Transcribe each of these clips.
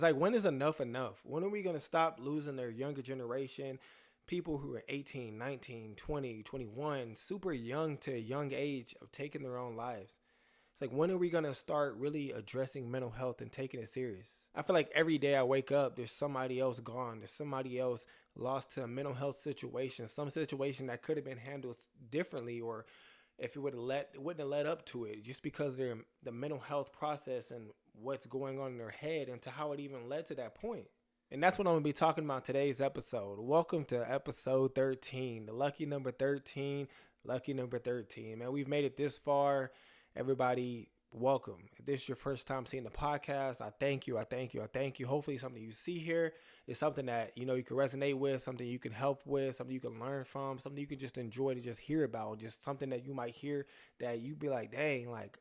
like, when is enough enough? When are we going to stop losing their younger generation? People who are 18, 19, 20, 21, super young to a young age of taking their own lives. It's like, when are we going to start really addressing mental health and taking it serious? I feel like every day I wake up, there's somebody else gone. There's somebody else lost to a mental health situation, some situation that could have been handled differently, or if it wouldn't have led up to it, just because they're the mental health process and what's going on in their head and to how it even led to that point. And that's what I'm going to be talking about today's episode. Welcome to episode 13, the lucky number 13, lucky number 13. Man, we've made it this far. Everybody, welcome. If this is your first time seeing the podcast, I thank you. Hopefully something you see here is something that, you can resonate with, something you can help with, something you can learn from, something you can just enjoy to just hear about, just something that you might hear that you be like, dang, like,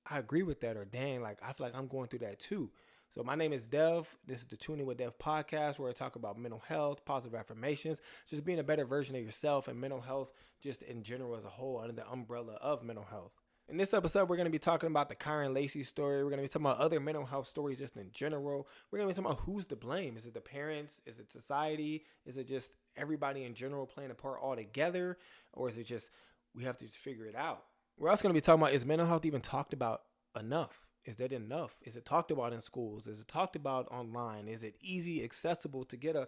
I agree with that, or dang, like, I feel like I'm going through that too. So my name is Dev. This is the TuneInWithDev Podcast, where I talk about mental health, positive affirmations, just being a better version of yourself, and mental health just in general as a whole under the umbrella of mental health. In this episode, we're going to be talking about the Kyren Lacey story. We're going to be talking about other mental health stories just in general. We're going to be talking about who's to blame. Is it the parents? Is it society? Is it just everybody in general playing a part all together? Or is it just we have to just figure it out? We're also going to be talking about, is mental health even talked about enough? Is that enough? Is it talked about in schools? Is it talked about online? Is it easy, accessible to get a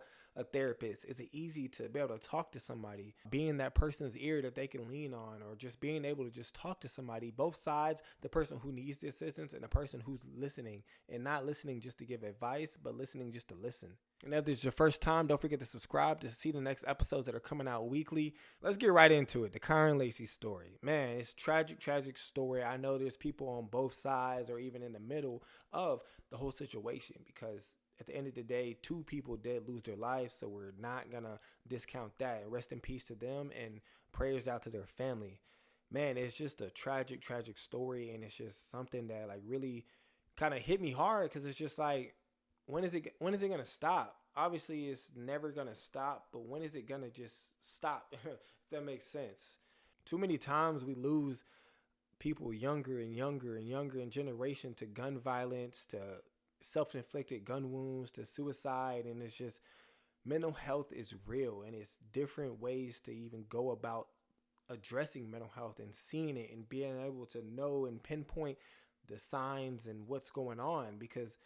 therapist? Is it easy to be able to talk to somebody, being that person's ear that they can lean on, or just being able to just talk to somebody, both sides, the person who needs the assistance and the person who's listening, and not listening just to give advice, but listening just to listen. And if this is your first time, don't forget to subscribe to see the next episodes that are coming out weekly. Let's get right into it. The Kyren Lacey story. Man, it's tragic story. I know there's people on both sides or even in the middle of the whole situation, because at the end of the day, 2 people did lose their lives. So we're not going to discount that. Rest in peace to them, and prayers out to their family. Man, it's just a tragic story. And it's just something that like really kind of hit me hard, because it's just like, when is it going to stop? Obviously, it's never going to stop, but when is it going to just stop? If that makes sense. Too many times we lose people younger and younger in generation to gun violence, to self-inflicted gun wounds, to suicide. And it's just, mental health is real, and it's different ways to even go about addressing mental health and seeing it and being able to know and pinpoint the signs and what's going on, because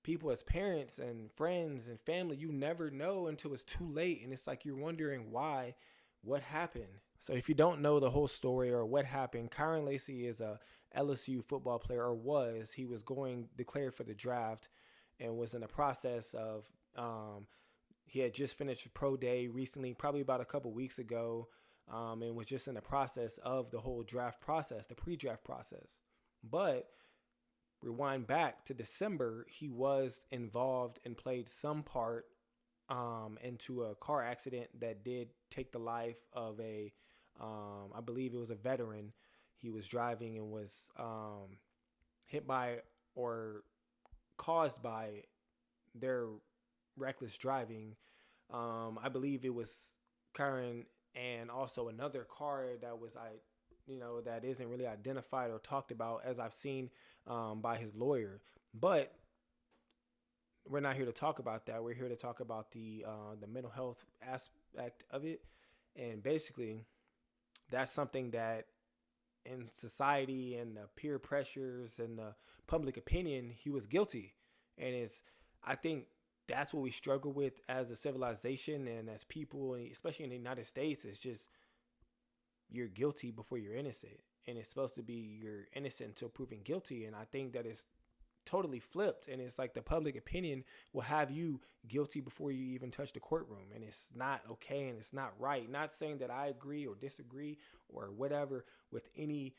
people as parents and friends and family, you never know until it's too late. And it's like you're wondering why, what happened. So if you don't know the whole story or what happened, Kyren Lacey is a LSU football player, or was. He was declared for the draft and was in the process of, he had just finished pro day recently, probably about a couple weeks ago, and was just in the process of the whole draft process, the pre-draft process. But rewind back to December, he was involved and played some part into a car accident that did take the life of I believe it was a veteran. He was driving and was hit by or caused by their reckless driving. I believe it was Kyren and also another car that was that isn't really identified or talked about, as I've seen by his lawyer. But we're not here to talk about that. We're here to talk about the mental health aspect of it. And basically, that's something that in society and the peer pressures and the public opinion, he was guilty. And I think that's what we struggle with as a civilization and as people, especially in the United States. It's just, you're guilty before you're innocent. And it's supposed to be you're innocent until proven guilty. And I think that it's totally flipped. And it's like the public opinion will have you guilty before you even touch the courtroom. And it's not okay, and it's not right. Not saying that I agree or disagree or whatever with any,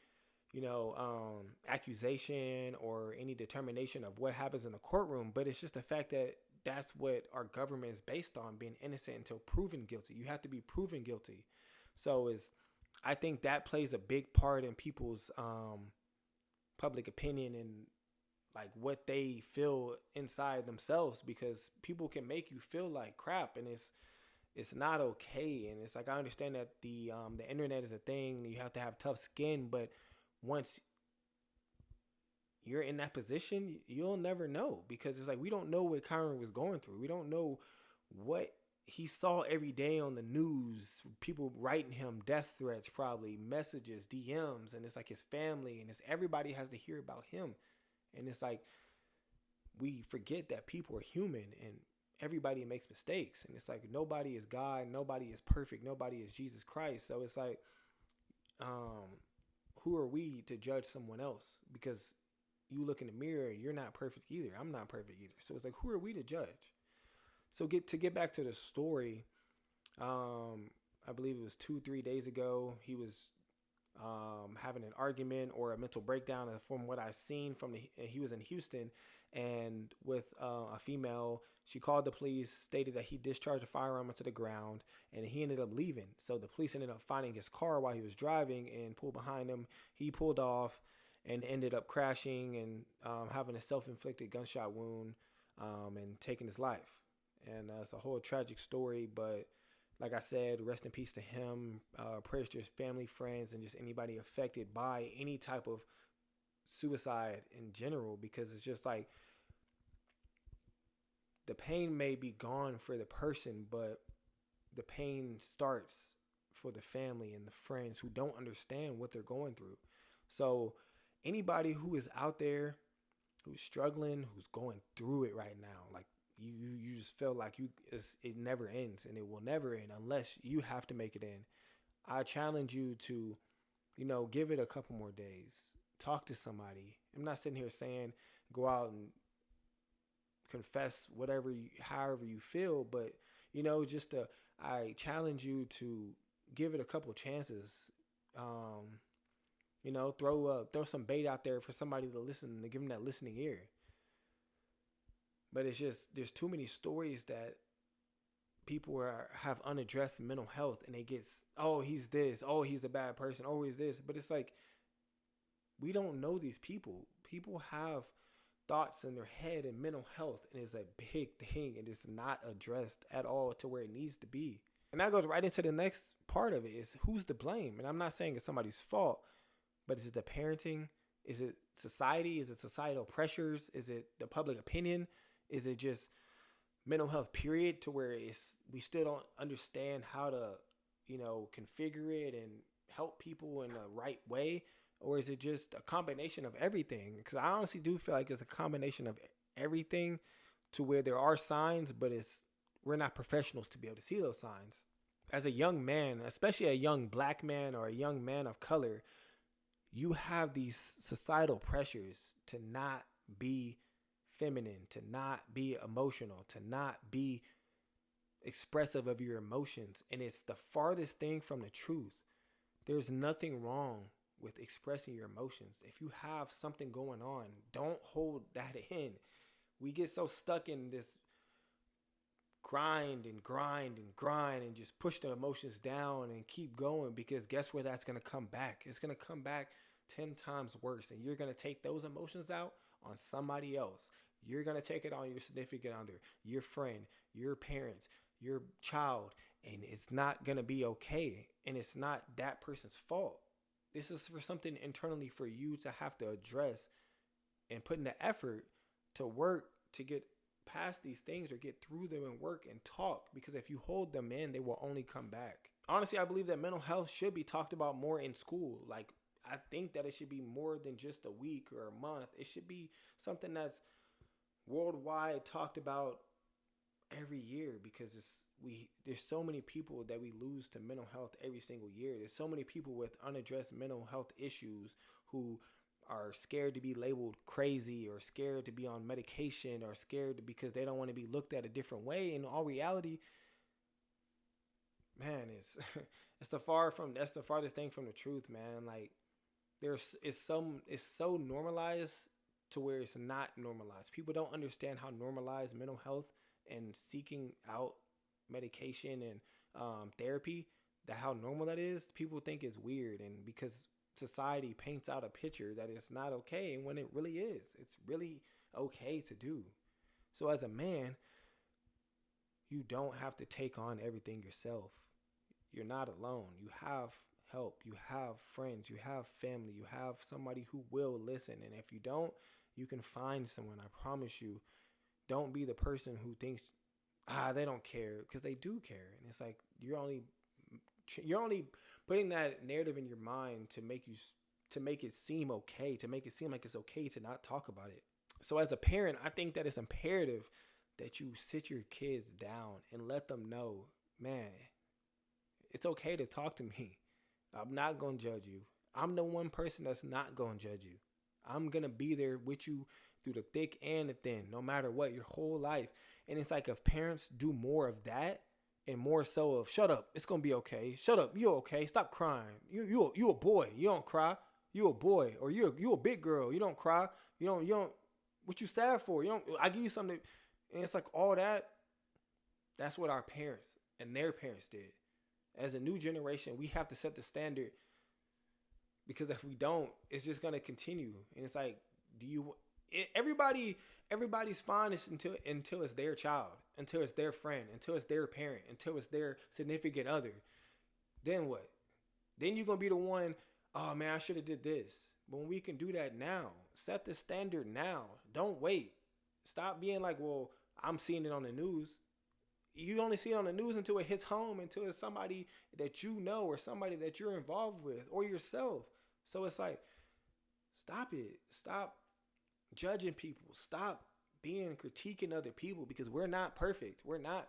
accusation or any determination of what happens in the courtroom. But it's just the fact that that's what our government is based on, being innocent until proven guilty. You have to be proven guilty. So I think that plays a big part in people's public opinion and like what they feel inside themselves, because people can make you feel like crap, and it's not okay. And it's like, I understand that the internet is a thing, you have to have tough skin, but once you're in that position, you'll never know, because it's like, we don't know what Kyren was going through. We don't know what he saw every day on the news, people writing him death threats, probably messages, DMs, and it's like his family, and it's everybody has to hear about him. And it's like, we forget that people are human and everybody makes mistakes. And it's like, nobody is God, nobody is perfect, nobody is Jesus Christ. So it's like, who are we to judge someone else? Because you look in the mirror, you're not perfect either. I'm not perfect either. So it's like, who are we to judge? So get back to the story. I believe it was 2-3 days ago. He was having an argument or a mental breakdown. From what I've seen, he was in Houston, and with a female. She called the police, stated that he discharged a firearm into the ground, and he ended up leaving. So the police ended up finding his car while he was driving and pulled behind him. He pulled off and ended up crashing and having a self-inflicted gunshot wound and taking his life. And it's a whole tragic story, but like I said, rest in peace to him. Prayers to his family, friends, and just anybody affected by any type of suicide in general, because it's just like, the pain may be gone for the person, but the pain starts for the family and the friends who don't understand what they're going through. So anybody who is out there, who's struggling, who's going through it right now, like, you just feel like it never ends, and it will never end unless you have to make it end. I challenge you to, give it a couple more days. Talk to somebody. I'm not sitting here saying go out and confess however you feel, but I challenge you to give it a couple chances. Throw some bait out there for somebody to listen, to give them that listening ear. But it's just, there's too many stories that people have unaddressed mental health, and it gets, oh, he's this, oh, he's a bad person, oh, he's this. But it's like, we don't know these people. People have thoughts in their head, and mental health, and it's a big thing, and it's not addressed at all to where it needs to be. And that goes right into the next part of it, is who's to blame. And I'm not saying it's somebody's fault, but is it the parenting? Is it society? Is it societal pressures? Is it the public opinion? Is it just mental health period, to where we still don't understand how to, configure it and help people in the right way? Or is it just a combination of everything? Because I honestly do feel like it's a combination of everything, to where there are signs, but we're not professionals to be able to see those signs. As a young man, especially a young black man or a young man of color, you have these societal pressures to not be feminine, to not be emotional, to not be expressive of your emotions. And it's the farthest thing from the truth. There's nothing wrong with expressing your emotions. If you have something going on, don't hold that in. We get so stuck in this grind and just push the emotions down and keep going, because guess where that's going to come back? It's going to come back 10 times worse, and you're going to take those emotions out on somebody else. You're going to take it on your significant other, your friend, your parents, your child, and it's not going to be okay. And it's not that person's fault. This is for something internally for you to have to address and put in the effort to work to get past these things, or get through them and work and talk. Because if you hold them in, they will only come back. Honestly, I believe that mental health should be talked about more in school. Like, I think that it should be more than just a week or a month. It should be something that's worldwide talked about every year, because there's so many people that we lose to mental health every single year. There's so many people with unaddressed mental health issues who are scared to be labeled crazy, or scared to be on medication, or scared because they don't want to be looked at a different way. In all reality, man, that's the farthest thing from the truth, man. Like, it's so normalized to where it's not normalized. People don't understand how normalized mental health and seeking out medication and therapy, that how normal that is. People think it's weird, and because society paints out a picture that it's not okay, and when it really is, it's really okay to do. So as a man, you don't have to take on everything yourself. You're not alone. You have help. You have friends. You have family. You have somebody who will listen. And if you don't, you can find someone. I promise you. Don't be the person who thinks, they don't care, because they do care. And it's like you're only putting that narrative in your mind to make it seem okay, to make it seem like it's okay to not talk about it. So as a parent, I think that it's imperative that you sit your kids down and let them know, man, it's okay to talk to me. I'm not going to judge you. I'm the one person that's not going to judge you. I'm going to be there with you through the thick and the thin, no matter what, your whole life. And it's like if parents do more of that and more so of, shut up, it's going to be okay. Shut up, you okay. Stop crying. You a boy. You don't cry. You a boy. Or you a big girl. You don't cry. You don't, what you sad for? I give you something. And it's like all that, that's what our parents and their parents did. As a new generation, we have to set the standard, because if we don't, it's just going to continue. And it's like, everybody's fine until it's their child, until it's their friend, until it's their parent, until it's their significant other. Then what? Then you're going to be the one, oh man, I should have did this. But when we can do that now, set the standard now. Don't wait. Stop being like, well, I'm seeing it on the news. You only see it on the news until it hits home, until it's somebody that you know or somebody that you're involved with or yourself. So it's like, stop it. Stop judging people. Stop critiquing other people, because we're not perfect. We're not.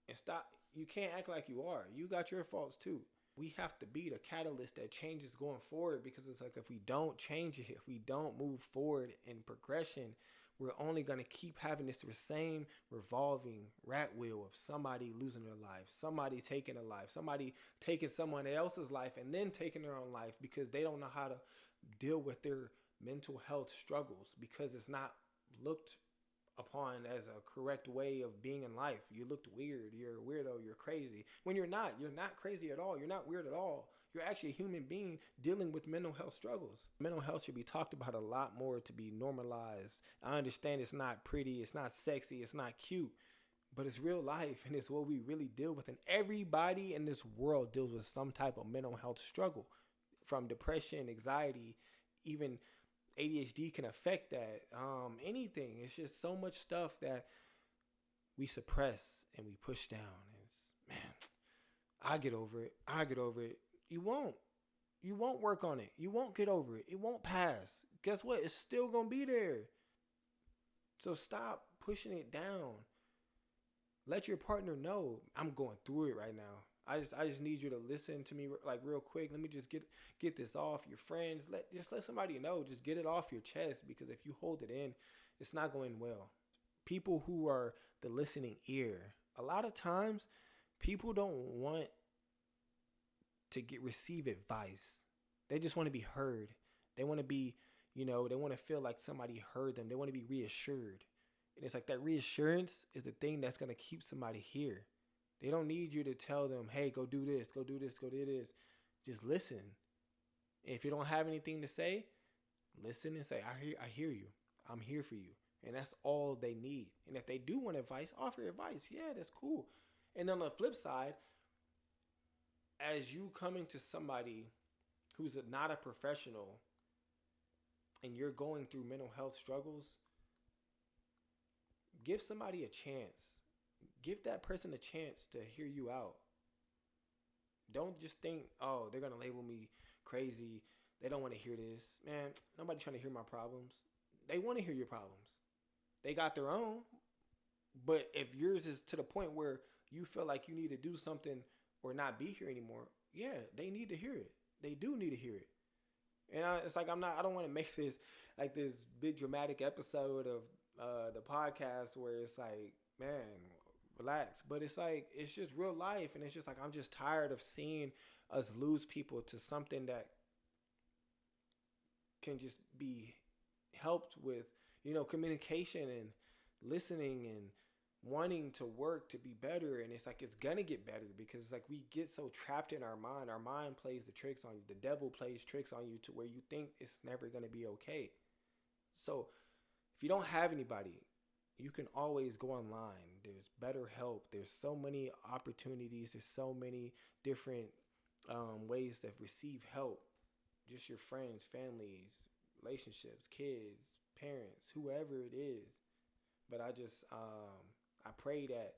And stop. You can't act like you are. You got your faults too. We have to be the catalyst that changes going forward, because it's like if we don't change it, if we don't move forward in progression, we're only going to keep having this same revolving rat wheel of somebody losing their life, somebody taking a life, somebody taking someone else's life and then taking their own life, because they don't know how to deal with their mental health struggles, because it's not looked upon as a correct way of being in life. You looked weird. You're a weirdo. You're crazy. When you're not crazy at all. You're not weird at all. You're actually a human being dealing with mental health struggles. Mental health should be talked about a lot more, to be normalized. I understand it's not pretty. It's not sexy. It's not cute. But it's real life, and it's what we really deal with. And everybody in this world deals with some type of mental health struggle, from depression, anxiety, even ADHD can affect that. Anything. It's just so much stuff that we suppress and we push down. And it's, man, I get over it. You won't work on it. You won't get over it. It won't pass. Guess what? It's still going to be there. So stop pushing it down. Let your partner know, I'm going through it right now. I just need you to listen to me like real quick. Let me just get this off. Your friends, let somebody know. Just get it off your chest, because if you hold it in, it's not going well. People who are the listening ear, a lot of times people don't want to receive advice. They just want to be heard. They want to be, they want to feel like somebody heard them. They want to be reassured. And it's like that reassurance is the thing that's going to keep somebody here. They don't need you to tell them, hey, go do this, go do this, go do this. Just listen. If you don't have anything to say, listen and say, I hear you. I'm here for you. And that's all they need. And if they do want advice, offer advice. Yeah, that's cool. And on the flip side, as you coming to somebody who's not a professional and you're going through mental health struggles, give somebody a chance. Give that person a chance to hear you out. Don't just think, oh, they're going to label me crazy. They don't want to hear this. Man, nobody's trying to hear my problems. They want to hear your problems. They got their own. But if yours is to the point where you feel like you need to do something or not be here anymore, yeah, they need to hear it. They do need to hear it. And it's like I don't want to make this like this big dramatic episode of the podcast where it's like, man, relax. But it's like, it's just real life. And it's just like, I'm just tired of seeing us lose people to something that can just be helped with, communication and listening and wanting to work to be better. And it's like, it's gonna get better, because it's like we get so trapped in our mind plays the tricks on you. The devil plays tricks on you to where you think it's never gonna be okay. So if you don't have anybody, you can always go online. There's BetterHelp. There's so many opportunities. There's so many different ways to receive help, just your friends, families, relationships, kids, parents, whoever it is. But I pray that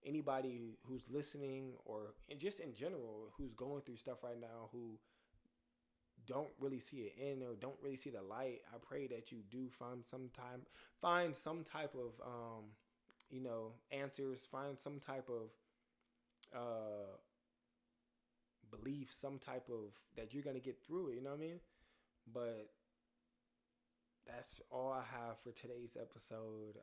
anybody who's listening, or just in general, who's going through stuff right now, who don't really see it in or don't really see the light, I pray that you do find some type of answers, find some type of belief, some type of that you're gonna get through it. You know what I mean? But that's all I have for today's episode,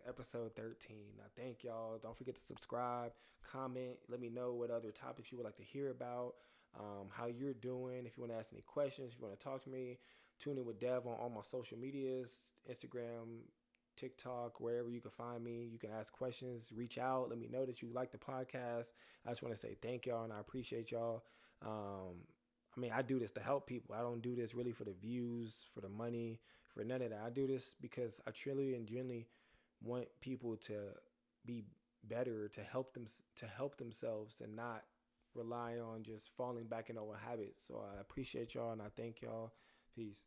episode 13. I thank y'all. Don't forget to subscribe, comment, let me know what other topics you would like to hear about, how you're doing. If you want to ask any questions, if you want to talk to me, tune in with Dev on all my social medias, Instagram, TikTok, wherever you can find me. You can ask questions, reach out, let me know that you like the podcast. I just want to say thank y'all, and I appreciate y'all. I do this to help people. I don't do this really for the views, for the money, for none of that. I do this because I truly and genuinely want people to be better, to help themselves, and not rely on just falling back in old habits. So I appreciate y'all, and I thank y'all. Peace.